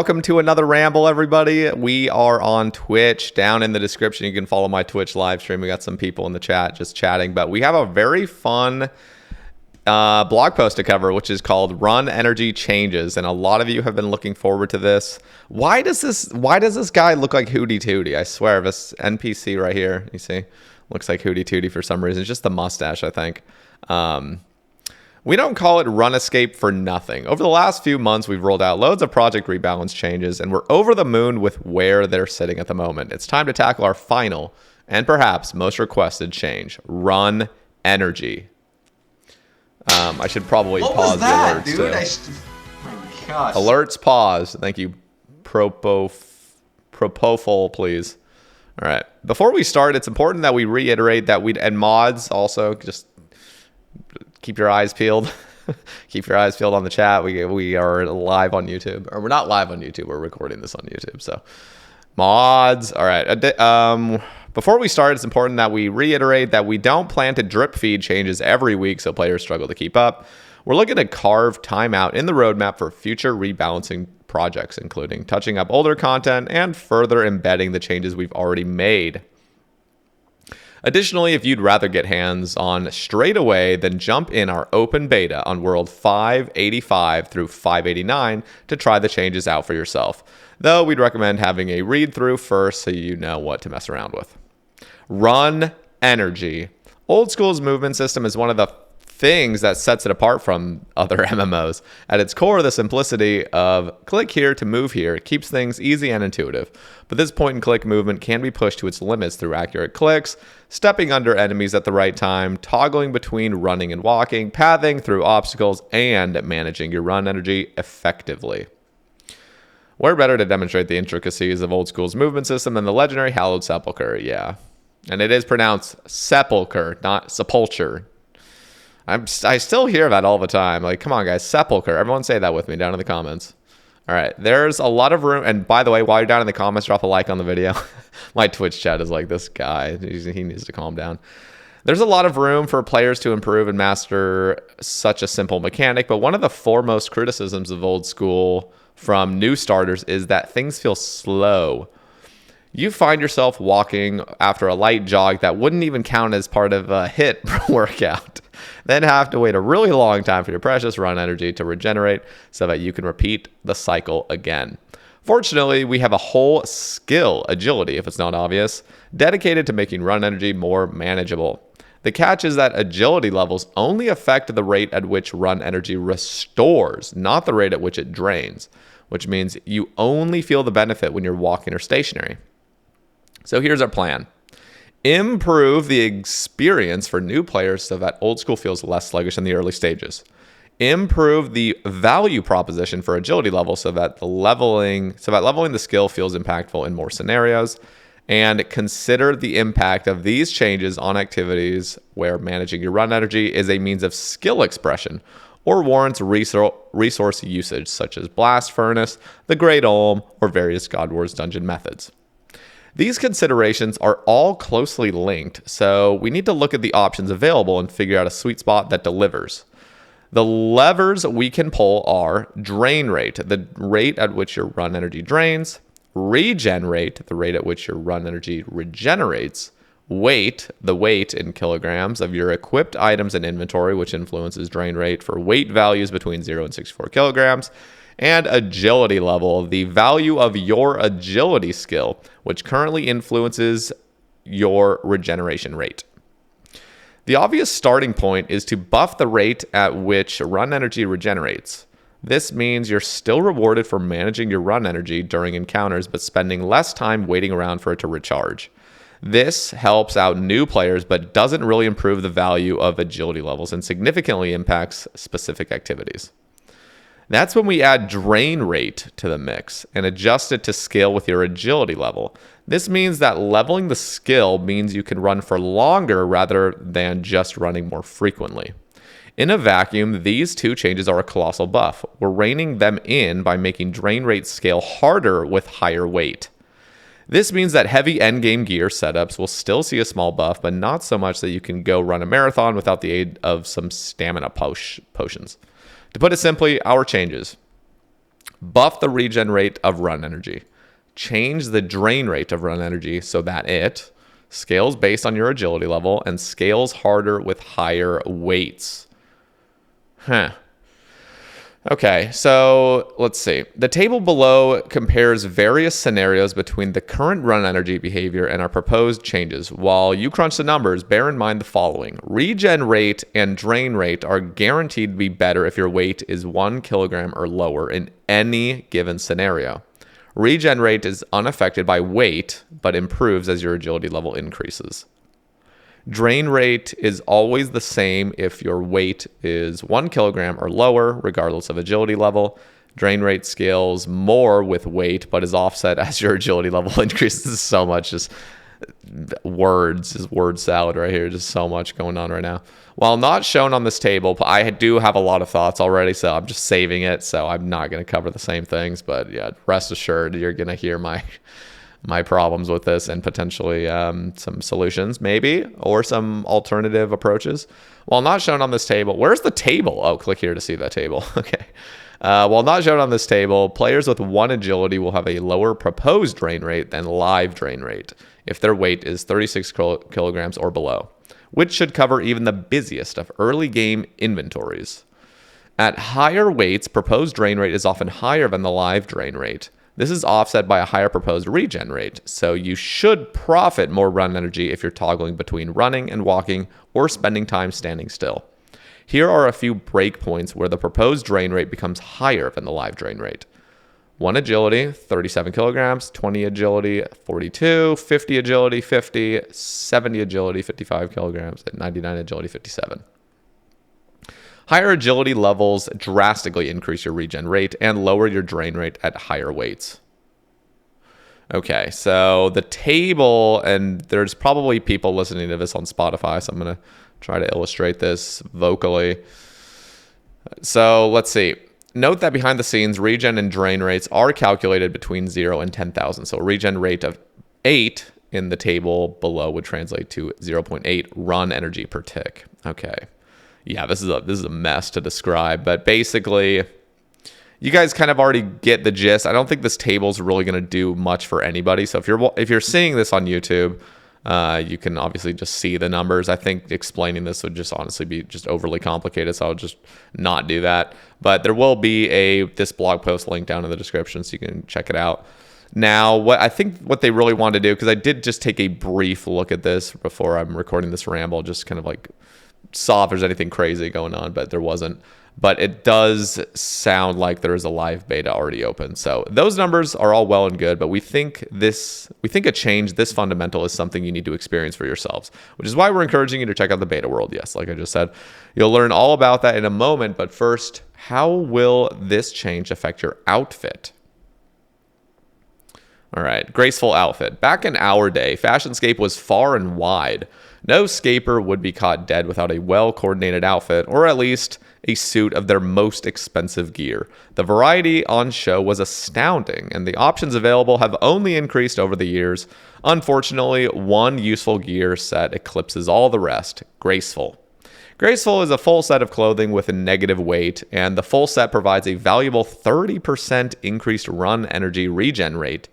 welcome to another Ramble, everybody. We are on Twitch. Down in the description, you can follow my Twitch live stream. We got some people in the chat just chatting, but we have a very fun blog post to cover, which is called Run Energy Changes, and a lot of you have been looking forward to this. Why does this guy look like Hootie Tootie? I swear, this NPC right here, you see, looks like Hootie Tootie for some reason. It's just the mustache, I think. We don't call it Run Escape for nothing. Over the last few months, we've rolled out loads of Project Rebalance changes, and we're over the moon with where they're sitting at the moment. It's time to tackle our final, and perhaps most requested change, Run Energy. I should probably pause the alerts. Dude? My gosh. Alerts pause. Thank you. Propofol, please. All right. Before we start, it's important that we reiterate that and mods also, just keep your eyes peeled. Keep your eyes peeled on the chat. We are live on YouTube. Or we're not live on YouTube. We're recording this on YouTube. So mods. All right. Before we start, it's important that we reiterate that we don't plan to drip feed changes every week so players struggle to keep up. We're looking to carve time out in the roadmap for future rebalancing projects, including touching up older content and further embedding the changes we've already made. Additionally, if you'd rather get hands on straight away, then jump in our open beta on World 585 through 589 to try the changes out for yourself. Though we'd recommend having a read through first so you know what to mess around with. Run Energy. Old School's movement system is one of the things that sets it apart from other MMOs. At its core, the simplicity of click here to move here keeps things easy and intuitive. But this point-and-click movement can be pushed to its limits through accurate clicks, stepping under enemies at the right time, toggling between running and walking, pathing through obstacles, and managing your run energy effectively. Where better to demonstrate the intricacies of Old School's movement system than the legendary Hallowed Sepulchre? Yeah. And it is pronounced Sepulchre, not Sepulture. I still hear that all the time. Like, come on, guys. Sepulchre. Everyone say that with me down in the comments. All right. There's a lot of room. And by the way, while you're down in the comments, drop a like on the video. My Twitch chat is like, this guy. He needs to calm down. There's a lot of room for players to improve and master such a simple mechanic. But one of the foremost criticisms of Old School from new starters is that things feel slow. You find yourself walking after a light jog that wouldn't even count as part of a HIIT workout. Then have to wait a really long time for your precious run energy to regenerate so that you can repeat the cycle again. Fortunately, we have a whole skill, agility if it's not obvious, dedicated to making run energy more manageable. The catch is that agility levels only affect the rate at which run energy restores, not the rate at which it drains, which means you only feel the benefit when you're walking or stationary. So here's our plan. Improve the experience for new players so that Old School feels less sluggish in the early stages. Improve the value proposition for agility level so that leveling the skill feels impactful in more scenarios. And consider the impact of these changes on activities where managing your run energy is a means of skill expression or warrants resource usage, such as Blast Furnace, the Great Olm, or various God Wars dungeon methods. These considerations are all closely linked, so we need to look at the options available and figure out a sweet spot that delivers. The levers we can pull are drain rate, the rate at which your run energy drains, regen rate, the rate at which your run energy regenerates, weight, the weight in kilograms of your equipped items and inventory, which influences drain rate for weight values between 0 and 64 kilograms, and agility level, the value of your agility skill, which currently influences your regeneration rate. The obvious starting point is to buff the rate at which run energy regenerates. This means you're still rewarded for managing your run energy during encounters, but spending less time waiting around for it to recharge. This helps out new players, but doesn't really improve the value of agility levels and significantly impacts specific activities. That's when we add drain rate to the mix and adjust it to scale with your agility level. This means that leveling the skill means you can run for longer rather than just running more frequently. In a vacuum, these two changes are a colossal buff. We're reining them in by making drain rate scale harder with higher weight. This means that heavy endgame gear setups will still see a small buff, but not so much that you can go run a marathon without the aid of some stamina potions. To put it simply, our changes. Buff the regen rate of run energy. Change the drain rate of run energy so that it scales based on your agility level and scales harder with higher weights. Okay, so let's see. The table below compares various scenarios between the current run energy behavior and our proposed changes. While you crunch the numbers, bear in mind the following. Regen rate and drain rate are guaranteed to be better if your weight is 1 kilogram or lower in any given scenario. Regen rate is unaffected by weight, but improves as your agility level increases. Drain rate is always the same if your weight is 1 kilogram or lower, regardless of agility level. Drain rate scales more with weight, but is offset as your agility level increases. So much just words, is word salad right here. Just so much going on right now. While not shown on this table, I do have a lot of thoughts already, so I'm just saving it. So I'm not going to cover the same things, but yeah, rest assured you're going to hear my problems with this and potentially some solutions maybe, or some alternative approaches. While not shown on this table, where's the table? Oh, click here to see that table. Okay. While not shown on this table, players with 1 agility will have a lower proposed drain rate than live drain rate if their weight is 36 kilograms or below, which should cover even the busiest of early game inventories. At higher weights, proposed drain rate is often higher than the live drain rate. This is offset by a higher proposed regen rate, so you should profit more run energy if you're toggling between running and walking or spending time standing still. Here are a few breakpoints where the proposed drain rate becomes higher than the live drain rate. 1 agility, 37 kilograms, 20 agility, 42, 50 agility, 50, 70 agility, 55 kilograms, and 99 agility, 57. Higher agility levels drastically increase your regen rate and lower your drain rate at higher weights. Okay, so the table, and there's probably people listening to this on Spotify, so I'm going to try to illustrate this vocally. So let's see. Note that behind the scenes, regen and drain rates are calculated between 0 and 10,000. So a regen rate of 8 in the table below would translate to 0.8 run energy per tick. Okay. Yeah, this is a mess to describe, but basically, you guys kind of already get the gist. I don't think this table is really going to do much for anybody. So if you're seeing this on YouTube, you can obviously just see the numbers. I think explaining this would just honestly be just overly complicated, so I'll just not do that. But there will be this blog post link down in the description, so you can check it out. Now, what they really want to do, because I did just take a brief look at this before I'm recording this ramble, just kind of like saw if there's anything crazy going on, but there wasn't. But it does sound like there is a live beta already open. So those numbers are all well and good, but we think a change this fundamental is something you need to experience for yourselves, which is why we're encouraging you to check out the beta world. Yes, like I just said, you'll learn all about that in a moment. But first, how will this change affect your outfit? All right, graceful outfit. Back in our day, Fashionscape was far and wide. No scaper would be caught dead without a well-coordinated outfit, or at least a suit of their most expensive gear. The variety on show was astounding, and the options available have only increased over the years. Unfortunately, one useful gear set eclipses all the rest: graceful. Graceful is a full set of clothing with a negative weight, and the full set provides a valuable 30% increased run energy regen rate.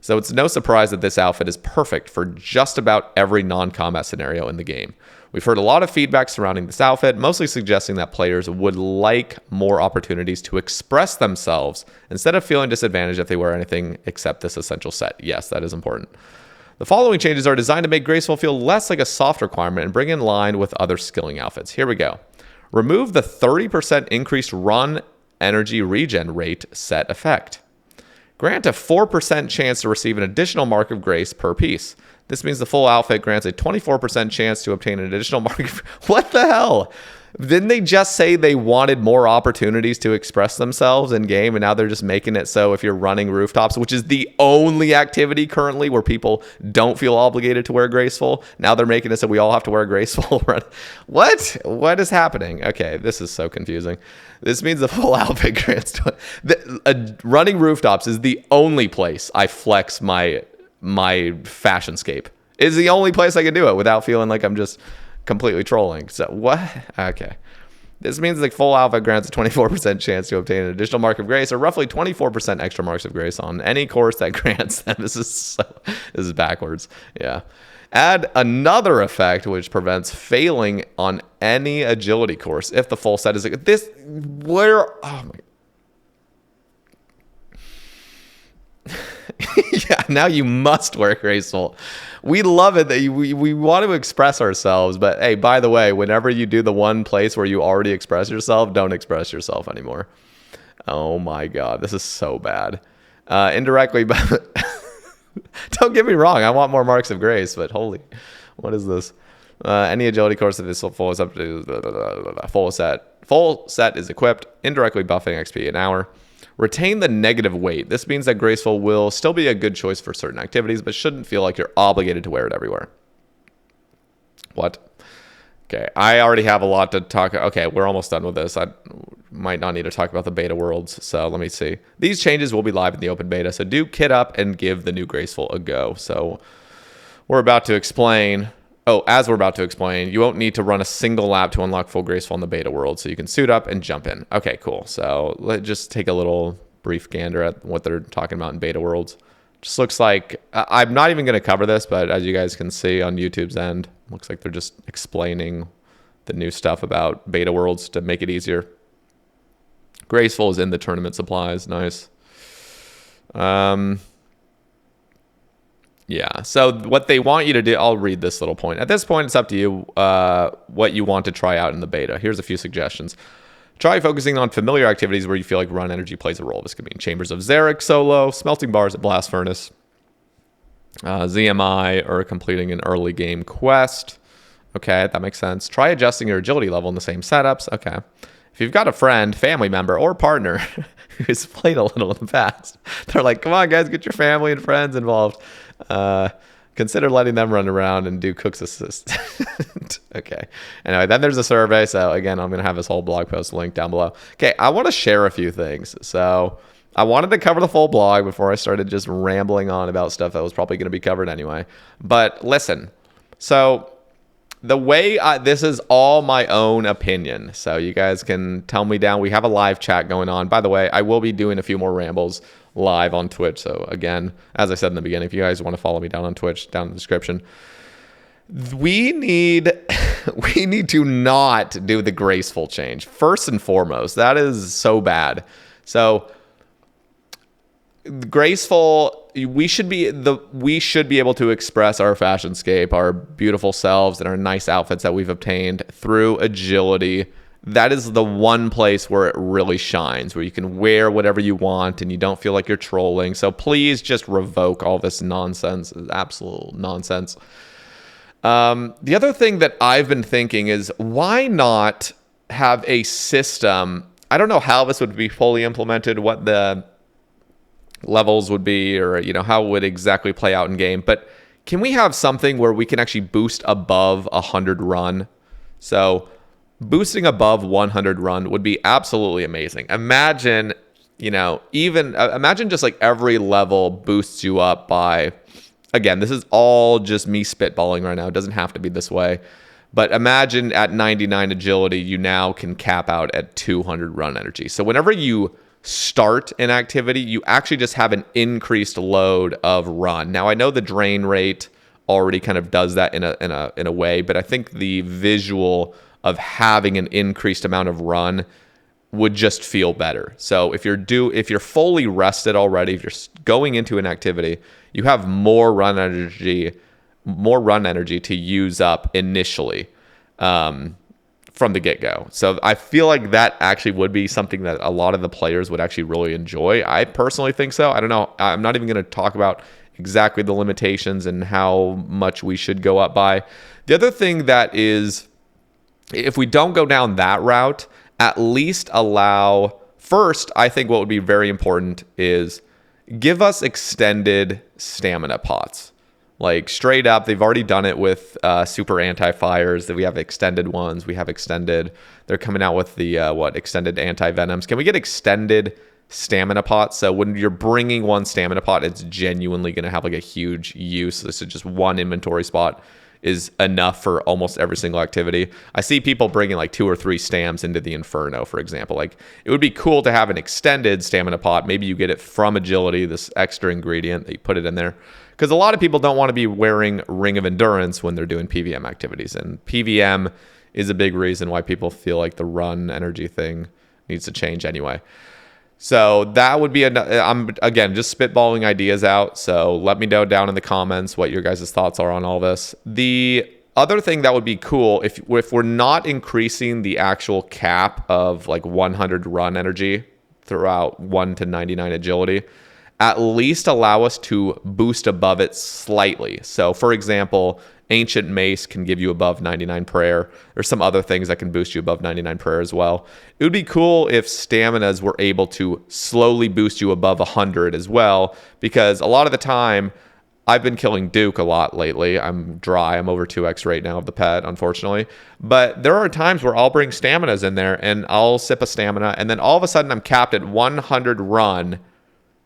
So it's no surprise that this outfit is perfect for just about every non-combat scenario in the game. We've heard a lot of feedback surrounding this outfit, mostly suggesting that players would like more opportunities to express themselves instead of feeling disadvantaged if they wear anything except this essential set. Yes, that is important. The following changes are designed to make graceful feel less like a soft requirement and bring in line with other skilling outfits. Here we go. Remove the 30% increased run energy regen rate set effect. Grant a 4% chance to receive an additional mark of grace per piece. This means the full outfit grants a 24% chance to obtain an additional mark of... What the hell? Didn't they just say they wanted more opportunities to express themselves in game, and now they're just making it so if you're running rooftops, which is the only activity currently where people don't feel obligated to wear graceful, now they're making it so we all have to wear graceful. What? What is happening? Okay, this is so confusing. This means the full outfit grants... running rooftops is the only place I flex my Fashionscape. It's the only place I can do it without feeling like I'm just completely trolling. So what? Okay. This means like full alpha grants a 24% chance to obtain an additional mark of grace, or roughly 24% extra marks of grace on any course that grants them. This is backwards. Yeah. Add another effect which prevents failing on any agility course if the full set is this. Where? Oh my. Yeah, now you must wear graceful. We love it that we want to express ourselves, but hey, by the way, whenever you do the one place where you already express yourself, don't express yourself anymore. Oh my God, this is so bad. Indirectly, but don't get me wrong, I want more marks of grace, but holy, what is this? Any agility course that is full is up to full set. Full set is equipped, indirectly buffing XP an hour. Retain the negative weight. This means that graceful will still be a good choice for certain activities, but shouldn't feel like you're obligated to wear it everywhere. What? Okay, I already have a lot to talk. Okay, we're almost done with this. I might not need to talk about the beta worlds, so let me see. These changes will be live in the open beta, so do kit up and give the new graceful a go. So we're about to explain. Oh, as we're about to explain, you won't need to run a single lap to unlock full graceful in the beta world, so you can suit up and jump in. Okay, cool. So let's just take a little brief gander at what they're talking about in beta worlds. Just looks like, I'm not even going to cover this, but as you guys can see on YouTube's end, looks like they're just explaining the new stuff about beta worlds to make it easier. Graceful is in the tournament supplies. Nice. Yeah, so what they want you to do, I'll read this little point. At this point, it's up to you what you want to try out in the beta. Here's a few suggestions. Try focusing on familiar activities where you feel like run energy plays a role. This could mean Chambers of Xeric solo, smelting bars at Blast Furnace, ZMI, or completing an early game quest. Okay, that makes sense. Try adjusting your agility level in the same setups. Okay. If you've got a friend, family member, or partner who's played a little in the past, they're like, come on, guys, get your family and friends involved. Consider letting them run around and do Cook's Assist. Okay. Anyway, then there's a survey. So again, I'm going to have this whole blog post linked down below. Okay, I want to share a few things. So I wanted to cover the full blog before I started just rambling on about stuff that was probably going to be covered anyway. But listen, so the way this is all my own opinion, so you guys can tell me down. We have a live chat going on. By the way, I will be doing a few more rambles live on Twitch. So again, as I said in the beginning, if you guys want to follow me down on Twitch, down in the description, we need to not do the graceful change first and foremost. That is so bad. So graceful, we should be able to express our fashionscape, our beautiful selves, and our nice outfits that we've obtained through agility. That is the one place where it really shines, where you can wear whatever you want and you don't feel like you're trolling. So please just revoke all this nonsense. It's absolute nonsense. The other thing that I've been thinking is, why not have a system? I don't know how this would be fully implemented, what the levels would be, or how it would exactly play out in game, but can we have something where we can actually boost above 100 run? So boosting above 100 run would be absolutely amazing. Imagine imagine just like every level boosts you up by, again, this is all just me spitballing right now, it doesn't have to be this way, but imagine at 99 agility you now can cap out at 200 run energy. So whenever you start an activity, you actually just have an increased load of run. Now I know the drain rate already kind of does that in a way, but I think the visual of having an increased amount of run would just feel better. So if you're fully rested already, if you're going into an activity, you have more run energy to use up initially. From the get-go. So I feel like that actually would be something that a lot of the players would actually really enjoy. I personally think so. I don't know. I'm not even going to talk about exactly the limitations and how much we should go up by. The other thing that is, if we don't go down that route, at least allow, first, I think what would be very important is give us extended stamina pots. Like straight up, they've already done it with super anti-fires. That we have extended ones. We have extended. They're coming out with the extended anti-venoms. Can we get extended stamina pots? So when you're bringing one stamina pot, it's genuinely going to have like a huge use. This is just one inventory spot is enough for almost every single activity. I see people bringing like 2 or 3 stams into the Inferno, for example. Like, it would be cool to have an extended stamina pot. Maybe you get it from agility, this extra ingredient that you put it in there. Because a lot of people don't want to be wearing Ring of Endurance when they're doing PVM activities. And PVM is a big reason why people feel like the run energy thing needs to change anyway. So that would be, I'm again just spitballing ideas out. So let me know down in the comments what your guys' thoughts are on all this. The other thing that would be cool, if we're not increasing the actual cap of like 100 run energy throughout 1 to 99 agility, at least allow us to boost above it slightly. So for example, Ancient Mace can give you above 99 prayer. There's some other things that can boost you above 99 prayer as well. It would be cool if staminas were able to slowly boost you above 100 as well, because a lot of the time, I've been killing Duke a lot lately. I'm dry. I'm over 2x right now of the pet, unfortunately. But there are times where I'll bring staminas in there, and I'll sip a stamina, and then all of a sudden I'm capped at 100 run,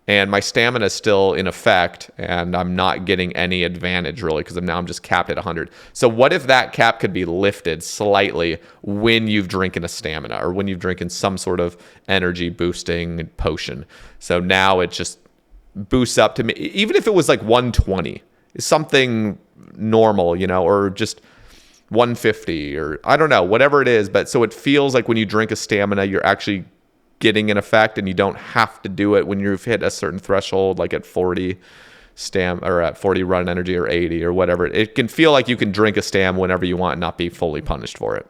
and my stamina is still in effect, and I'm not getting any advantage really because I'm just capped at 100. So what if that cap could be lifted slightly when you've drinking a stamina or when you've drinking some sort of energy boosting potion? So now it just boosts up to me, even if it was like 120, something normal, or just 150 or I don't know, whatever it is. But so it feels like when you drink a stamina, you're actually getting an effect, and you don't have to do it when you've hit a certain threshold, like at 40 stam or at 40 run energy or 80 or whatever. It can feel like you can drink a stam whenever you want and not be fully punished for it.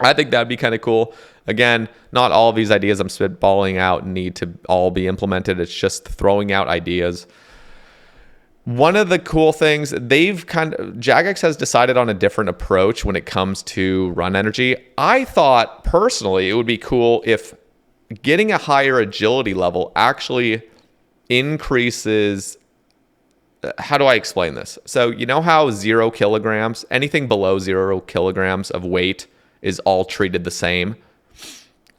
I think that'd be kind of cool. Again, not all of these ideas I'm spitballing out need to all be implemented. It's just throwing out ideas. One of the cool things, Jagex has decided on a different approach when it comes to run energy. I thought personally it would be cool if getting a higher agility level actually increases. How do I explain this? So you know how 0 kilograms, anything below 0 kilograms of weight is all treated the same?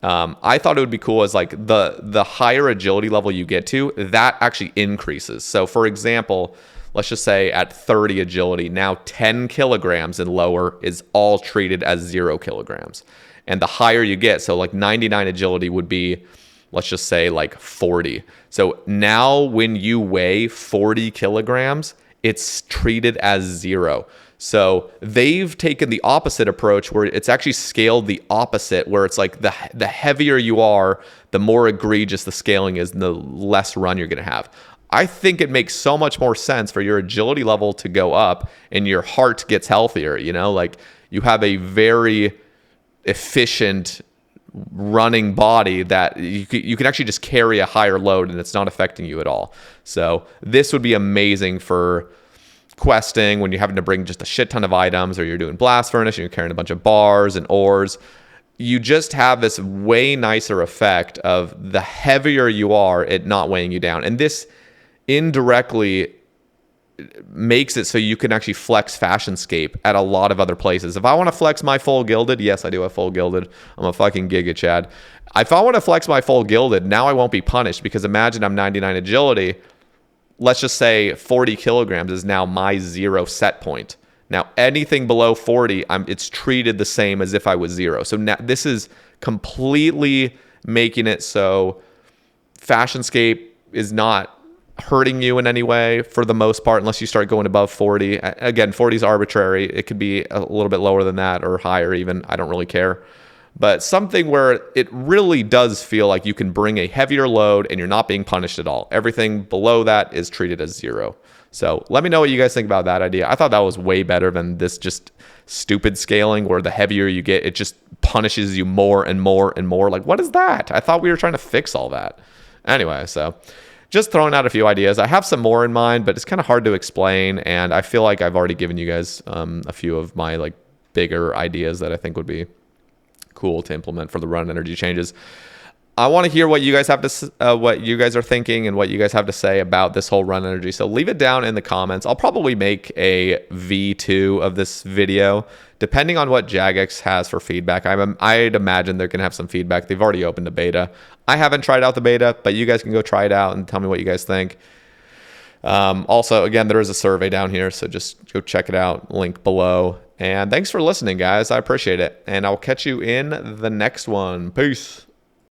I thought it would be cool as like the higher agility level you get to, that actually increases. So for example, let's just say at 30 agility, now 10 kilograms and lower is all treated as 0 kilograms. And the higher you get, so like 99 agility would be, let's just say like 40. So now when you weigh 40 kilograms, it's treated as 0. So they've taken the opposite approach where it's actually scaled the opposite, where it's like the heavier you are, the more egregious the scaling is and the less run you're going to have. I think it makes so much more sense for your agility level to go up and your heart gets healthier, like you have a very efficient running body that you can actually just carry a higher load and it's not affecting you at all. So this would be amazing for questing when you're having to bring just a shit ton of items, or you're doing blast furnace and you're carrying a bunch of bars and ores. You just have this way nicer effect of the heavier you are, it not weighing you down. And this indirectly makes it so you can actually flex Fashionscape at a lot of other places. If I want to flex my full gilded, yes, I do have full gilded. I'm a fucking Giga Chad. If I want to flex my full gilded, now I won't be punished, because imagine I'm 99 agility. Let's just say 40 kilograms is now my 0 set point. Now anything below 40, it's treated the same as if I was 0. So now this is completely making it so Fashionscape is not hurting you in any way for the most part, unless you start going above 40. Again, 40 is arbitrary. It could be a little bit lower than that or higher even. I don't really care. But something where it really does feel like you can bring a heavier load and you're not being punished at all. Everything below that is treated as 0. So let me know what you guys think about that idea. I thought that was way better than this just stupid scaling where the heavier you get, it just punishes you more and more and more. Like, what is that? I thought we were trying to fix all that. Anyway, so just throwing out a few ideas. I have some more in mind, but it's kind of hard to explain. And I feel like I've already given you guys a few of my like bigger ideas that I think would be cool to implement for the run energy changes. I want to hear what you guys have to, what you guys are thinking and what you guys have to say about this whole run energy. So leave it down in the comments. I'll probably make a V2 of this video, depending on what Jagex has for feedback. I'd imagine they're going to have some feedback. They've already opened the beta. I haven't tried out the beta, but you guys can go try it out and tell me what you guys think. Also, again, there is a survey down here, so just go check it out. Link below. And thanks for listening, guys. I appreciate it. And I'll catch you in the next one. Peace.